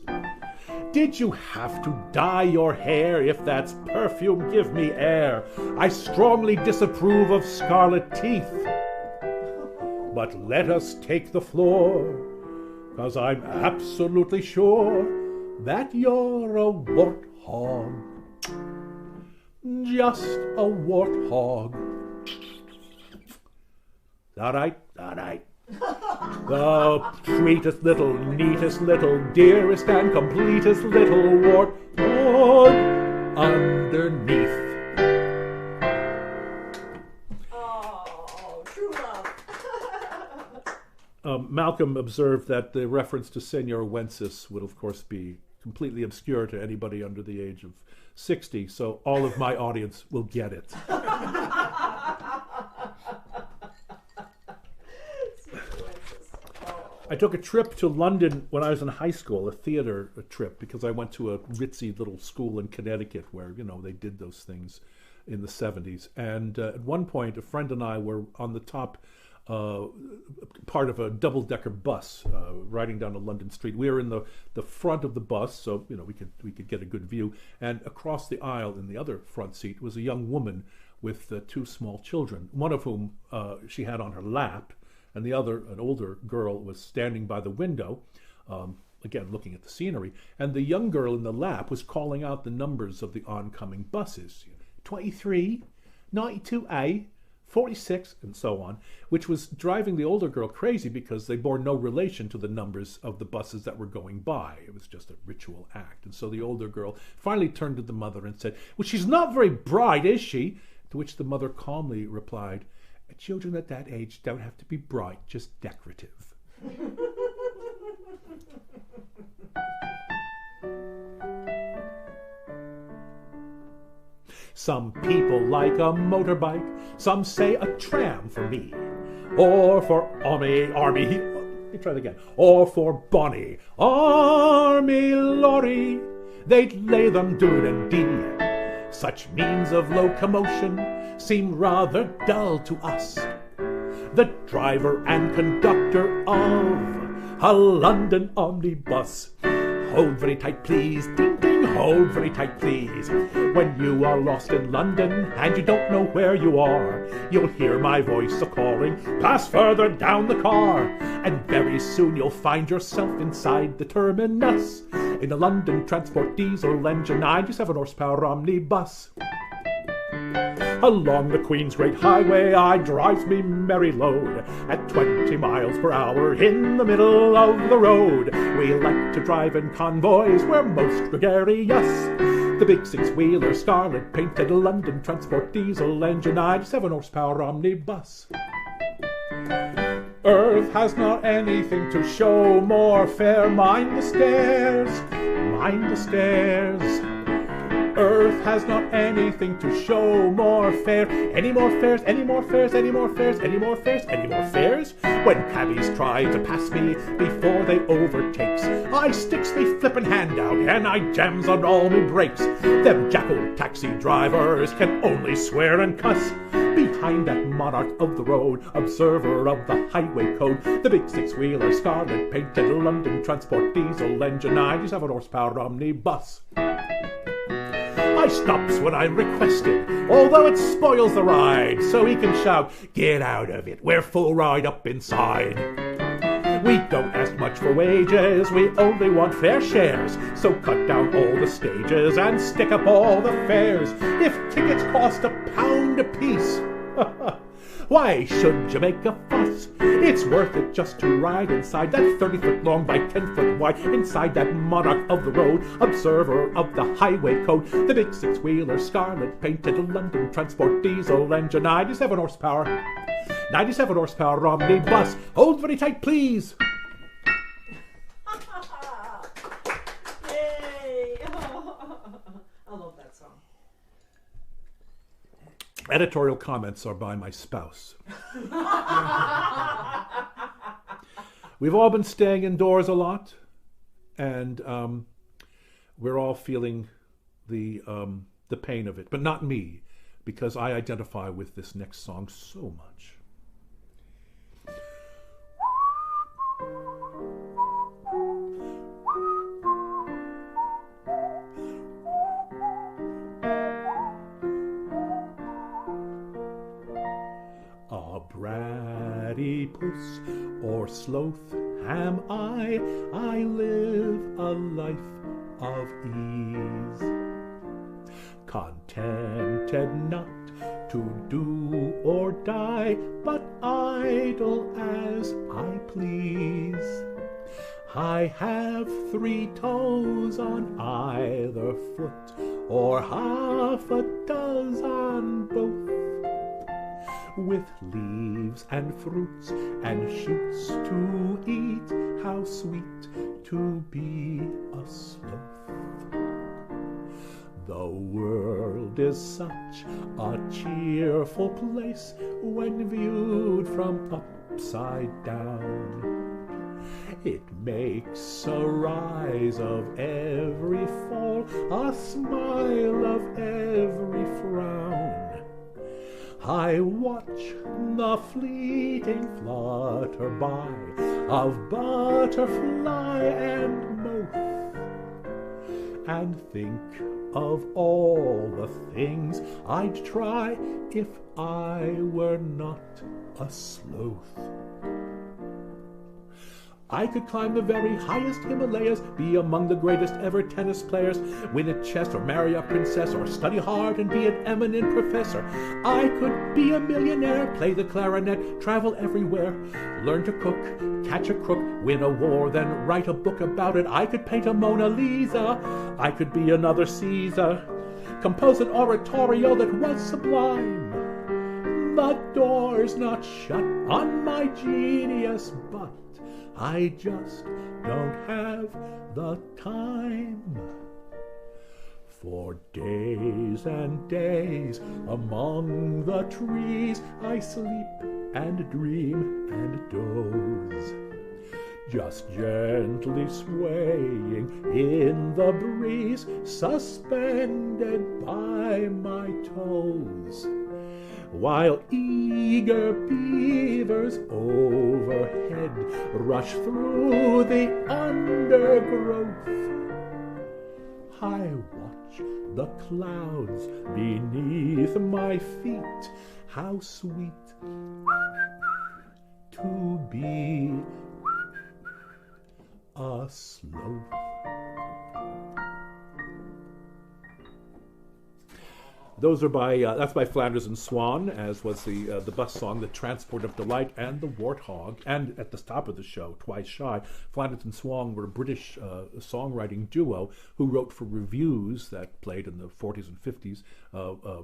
Did you have to dye your hair? If that's perfume, give me air. I strongly disapprove of scarlet teeth. But let us take the floor, 'cause I'm absolutely sure that you're a warthog, just a warthog." All right, all right. The sweetest little, neatest little, dearest and completest little warthog underneath.
Oh, true love.
Malcolm observed that the reference to Senor Wences would, of course, be completely obscure to anybody under the age of 60, so all of my audience will get it. I took a trip to London when I was in high school, a theater trip, because I went to a ritzy little school in Connecticut where, you know, they did those things in the 70s. And at one point, a friend and I were on the top part of a double-decker bus riding down a London street. We were in the front of the bus, so, you know, we could get a good view. And across the aisle in the other front seat was a young woman with two small children, one of whom she had on her lap, and the other, an older girl, was standing by the window, again, looking at the scenery. And the young girl in the lap was calling out the numbers of the oncoming buses, 23, 92A, 46, and so on, which was driving the older girl crazy because they bore no relation to the numbers of the buses that were going by. It was just a ritual act. And so the older girl finally turned to the mother and said, "Well, she's not very bright, is she?" To which the mother calmly replied, "Children at that age don't have to be bright, just decorative." Some people like a motorbike, some say a tram for me, or for army, let me try that again, or for Bonnie, army lorry, they'd lay them dood and dee. Such means of locomotion seem rather dull to us. the driver and conductor of a London omnibus. Hold very tight, please. Ding, ding, hold very tight, please. When you are lost in London and you don't know where you are, you'll hear my voice a-calling, pass further down the car. And very soon you'll find yourself inside the terminus in the London Transport Diesel Engine 97 horsepower omnibus. Along the Queen's Great Highway I drives me merry load at 20 miles per hour in the middle of the road. We like to drive in convoys, we're most gregarious. The big six-wheeler scarlet painted London Transport Diesel Engine 97 horsepower omnibus. Earth has not anything to show more fair. Mind the stairs, mind the stairs. Earth has not anything to show more fair. Any more fares, any more fares, any more fares, any more fares, any more fares? When cabbies try to pass me before they overtakes, I sticks me flippin' hand out and I jams on all me brakes. Them jackal taxi drivers can only swear and cuss. Behind that monarch of the road, observer of the highway code, the big six-wheeler scarlet painted London Transport Diesel Engine 97 horsepower omnibus. I stops when I'm requested, although it spoils the ride, so he can shout, "Get out of it, we're full right up inside." We don't ask much for wages, we only want fair shares, so cut down all the stages and stick up all the fares. If tickets cost £1 apiece, why should you make a fuss? It's worth it just to ride inside that 30-foot long by 10-foot wide, inside that monarch of the road, observer of the highway code, the big six-wheeler scarlet painted London Transport Diesel Engine 97 horsepower. 97 horsepower omnibus. Hold very tight, please.
Yay! I love that song.
Editorial comments are by my spouse. We've all been staying indoors a lot, and we're all feeling the pain of it, but not me, because I identify with this next song so much. A bratty puss or sloth am I live a life of ease, contented not to do or die, but idle as I please. I have 3 toes on either foot, or half a dozen on both, with leaves and fruits and shoots to eat. How sweet to be a sloth. The world is such a cheerful place when viewed from upside down. It makes a rise of every fall, a smile of every frown. I watch the fleeting flutter by of butterfly and moth, and think of all the things I'd try if I were not a sloth. I could climb the very highest Himalayas, be among the greatest ever tennis players, win at chess or marry a princess, or study hard and be an eminent professor. I could be a millionaire, play the clarinet, travel everywhere, learn to cook, catch a crook, win a war, then write a book about it. I could paint a Mona Lisa, I could be another Caesar, compose an oratorio that was sublime. The door's not shut on my genius, but I just don't have the time. For days and days among the trees I sleep and dream and doze, just gently swaying in the breeze, suspended by my toes. while eager beavers overhead rush through the undergrowth. I watch the clouds beneath my feet. How sweet to be a sloth. Those are that's by Flanders and Swann, as was the bus song, The Transport of Delight, and The Warthog. And at the top of the show, Twice Shy, Flanders and Swann were a British songwriting duo who wrote for revues that played in the 40s and 50s.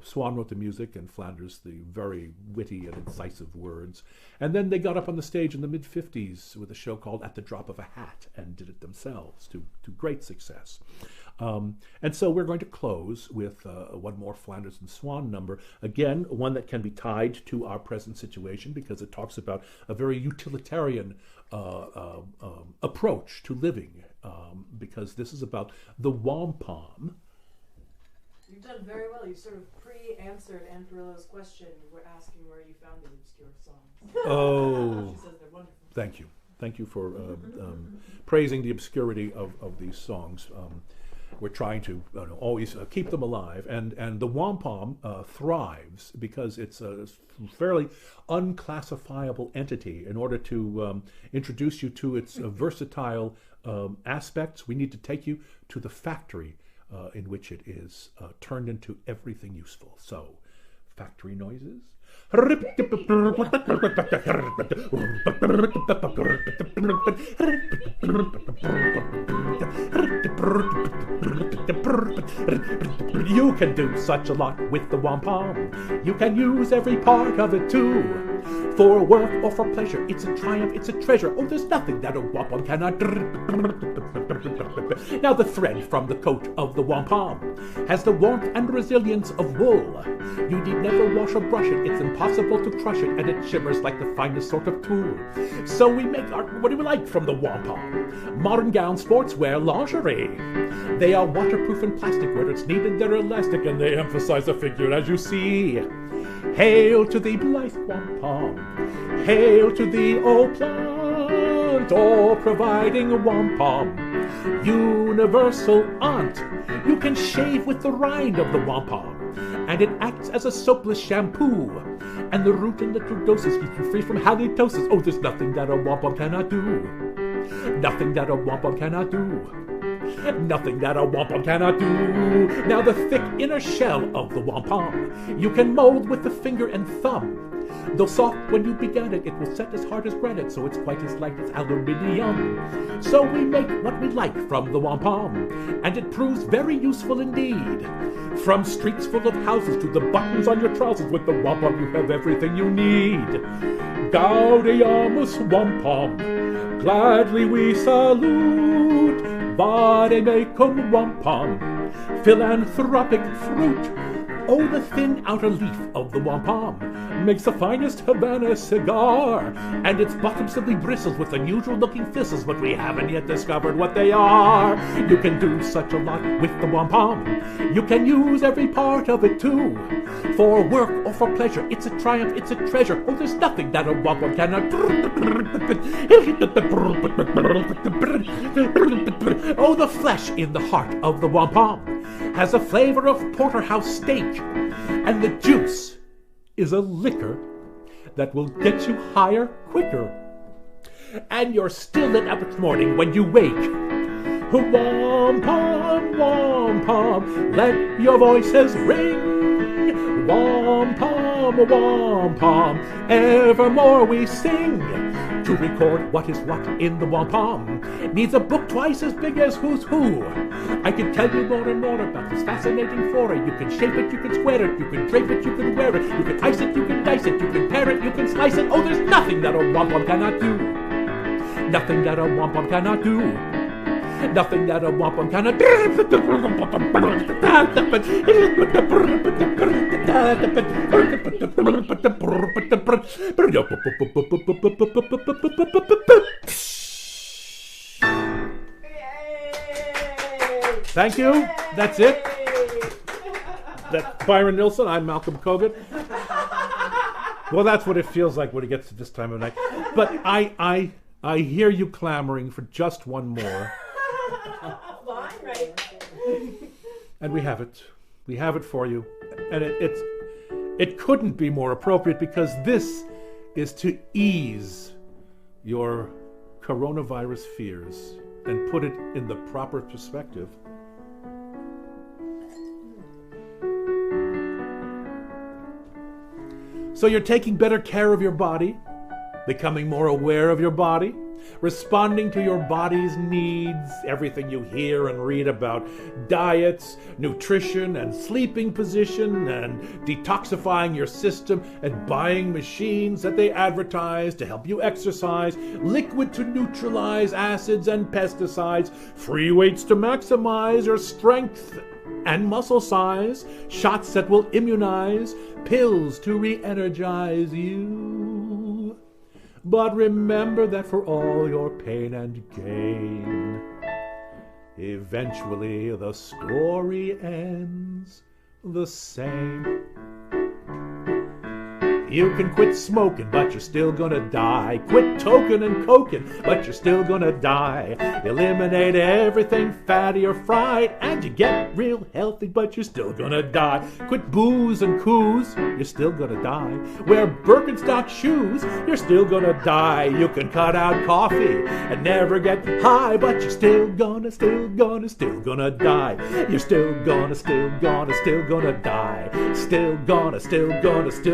Swann wrote the music and Flanders the very witty and incisive words. And then they got up on the stage in the mid-50s with a show called At the Drop of a Hat and did it themselves to great success. And so we're going to close with one more Flanders and Swann number. Again, one that can be tied to our present situation because it talks about a very utilitarian approach to living, because this is about the Wom Pom.
You've done very well. You sort of pre-answered Anne Perillo's question. You were asking where you found the obscure songs.
Oh,
She says they're wonderful.
thank you. Thank you for praising the obscurity of these songs. We're trying to always keep them alive, and the Wom Pom thrives because it's a fairly unclassifiable entity. In order to introduce you to its versatile aspects, we need to take you to the factory in which it is turned into everything useful. So, factory noises. You can do such a lot with the Wom Pom. You can use every part of it too. For work or for pleasure, it's a triumph, it's a treasure. Oh, there's nothing that a Wom Pom cannot. Now the thread from the coat of the Wom Pom has the warmth and resilience of wool. You need never wash or brush it. It's impossible to crush it, and it shimmers like the finest sort of tool. So we make art. What do we like from the Wom Pom? Modern gown, sportswear, lingerie. They are waterproof and plastic. Where it's needed, they're elastic, and they emphasize the figure as you see. Hail to the blithe Wom Pom. Hail to the old plant, all providing a Wom Pom. Universal aunt. You can shave with the rind of the Wom Pom, and it acts as a soapless shampoo. And the root in little doses keeps you free from halitosis. Oh, there's nothing that a Wom Pom cannot do. Nothing that a Wom Pom cannot do. Nothing that a Wom Pom cannot do. Now the thick inner shell of the Wom Pom you can mold with the finger and thumb. Though soft when you began it, it will set as hard as granite, so it's quite as light as aluminium. So we make what we like from the Wom Pom, and it proves very useful indeed. From streets full of houses to the buttons on your trousers, with the Wom Pom you have everything you need. Gaudiamus Wom Pom, gladly we salute. Vade mecum Wom Pom, philanthropic fruit. Oh, the thin outer leaf of the Wom Pom makes the finest Havana cigar, and its bottom simply bristles with unusual looking thistles, but we haven't yet discovered what they are. You can do such a lot with the Wom Pom. You can use every part of it too. For work or for pleasure, it's a triumph, it's a treasure. Oh, there's nothing that a Wom Pom cannot. Oh, the flesh in the heart of the Wom Pom has a flavor of porterhouse steak, and the juice is a liquor that will get you higher quicker. And you're still lit up each morning when you wake. Wom Pom, let your voices ring. Wom Pom, evermore we sing. To record what is what in the Wom Pom needs a book twice as big as Who's Who. I can tell you more and more about this fascinating flora. You can shape it, you can square it, you can drape it, you can wear it, you can ice it, you can dice it, you can pare it, you can slice it. Oh, there's nothing that a Wom Pom cannot do. Nothing that a Wom Pom cannot do. Nothing that a Wom Pom cannot do. Thank you. That's it. That's Byron Nilsson. I'm Malcolm Kogut. Well, that's what it feels like when it gets to this time of night. But I hear you clamoring for just one more.
Fine, right?
And we have it. We have it for you. And it couldn't be more appropriate because this is to ease your coronavirus fears and put it in the proper perspective. So you're taking better care of your body, becoming more aware of your body, responding to your body's needs, everything you hear and read about diets, nutrition, and sleeping position, and detoxifying your system, and buying machines that they advertise to help you exercise, liquid to neutralize acids and pesticides, free weights to maximize your strength and muscle size, shots that will immunize, pills to re-energize you. But remember that for all your pain and gain, eventually the story ends the same. You can quit smoking, but you're still gonna die. Quit toking and coking, but you're still gonna die. Eliminate everything fatty or fried, and you get real healthy, but you're still gonna die. Quit booze and coos, you're still gonna die. Wear Birkenstock shoes, you're still gonna die. You can cut out coffee and never get high, but you're still gonna die. You're still gonna die. Still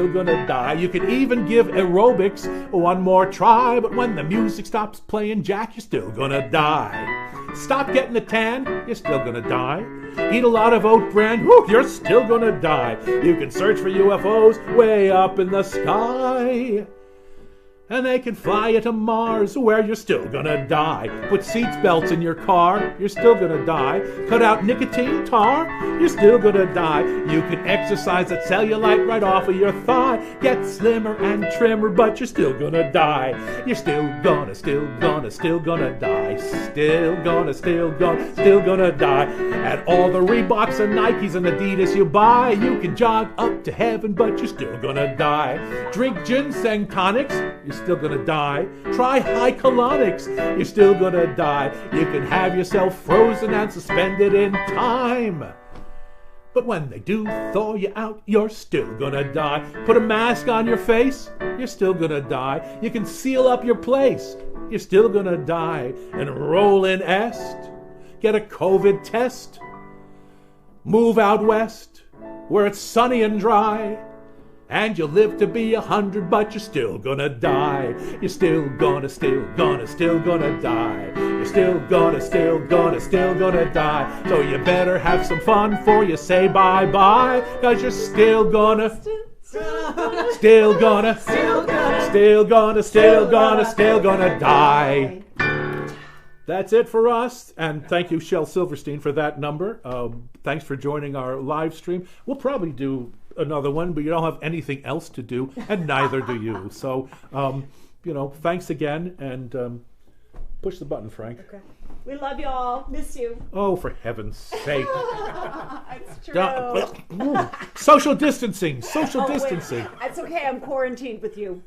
gonna die. You can even give aerobics one more try, but when the music stops playing, Jack, you're still gonna die. Stop getting a tan, you're still gonna die. Eat a lot of oat bran, whew, you're still gonna die. You can search for UFOs way up in the sky, and they can fly you to Mars, where you're still gonna die. Put seat belts in your car, you're still gonna die. Cut out nicotine tar, you're still gonna die. You can exercise that cellulite right off of your thigh. Get slimmer and trimmer, but you're still gonna die. You're still gonna die. Still gonna die. And all the Reeboks and Nikes and Adidas you buy, you can jog up to heaven, but you're still gonna die. Drink ginseng tonics, you're still gonna die. Try high colonics, you're still gonna die. You can have yourself frozen and suspended in time, but when they do thaw you out, you're still gonna die. Put a mask on your face, you're still gonna die. You can seal up your place, you're still gonna die. Enroll in EST, get a COVID test, move out west where it's sunny and dry, and you'll live to be 100, but you're still gonna die. You're still gonna die. You're still gonna die. So you better have some fun before you say bye-bye, 'cause you're still gonna die. That's it for us, and thank you, Shel Silverstein, for that number. Thanks for joining our live stream. We'll probably do another one, but you don't have anything else to do, and neither do you. So, thanks again, and push the button, Frank.
Okay. We love you all. Miss you.
Oh, for heaven's sake.
It's true.
Social distancing.
Wait. It's okay. I'm quarantined with you.